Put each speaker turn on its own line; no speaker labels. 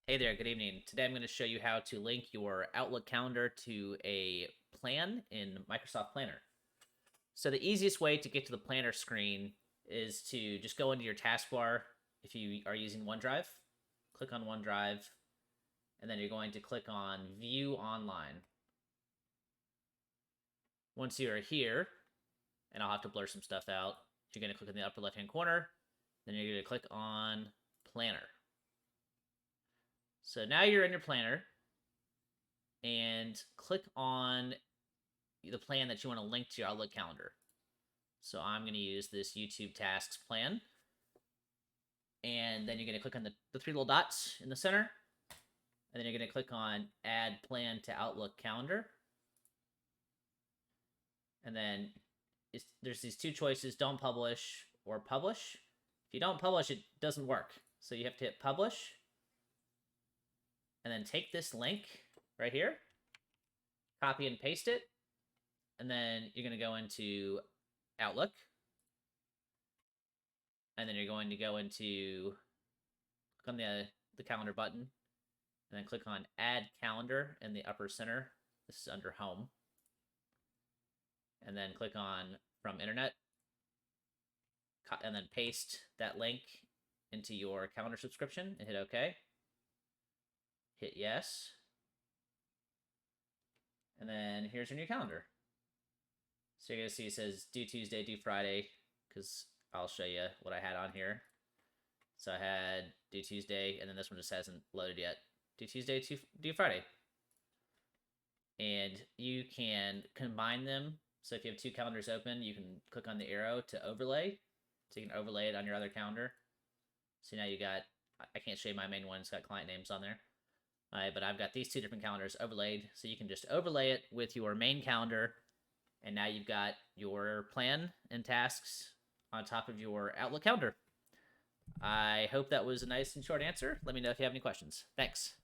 Hey there, good evening. Today I'm going to show you how to link your Outlook calendar to a plan in Microsoft Planner. So the easiest way to get to the Planner screen is to just go into your taskbar if you are using OneDrive. Click on OneDrive, and then you're going to click on View Online. Once you are here, and I'll have to blur some stuff out, you're going to click in the upper left-hand corner, then you're going to click on Planner. So now you're in your Planner, and click on the plan that you want to link to your Outlook calendar. So I'm going to use this YouTube tasks plan. And then you're going to click on the three little dots in the center. And then you're going to click on add plan to Outlook calendar. And then there's these two choices, don't publish or publish. If you don't publish, it doesn't work. So you have to hit publish. And then take this link right here, copy and paste it. And then you're going to go into Outlook. And then you're going to go into, click on the calendar button, and then click on add calendar in the upper center. This is under home. And then click on from internet, and then paste that link into your calendar subscription and hit OK. Hit yes. And then here's your new calendar. So you're going to see it says due Tuesday, due Friday, because I'll show you what I had on here. So I had due Tuesday, and then this one just hasn't loaded yet. Due Tuesday, due Friday. And you can combine them. So if you have two calendars open, you can click on the arrow to overlay. So you can overlay it on your other calendar. So now you got, I can't show you my main one, it's got client names on there. But I've got these two different calendars overlaid. So you can just overlay it with your main calendar. And now you've got your plan and tasks on top of your Outlook calendar. I hope that was a nice and short answer. Let me know if you have any questions. Thanks.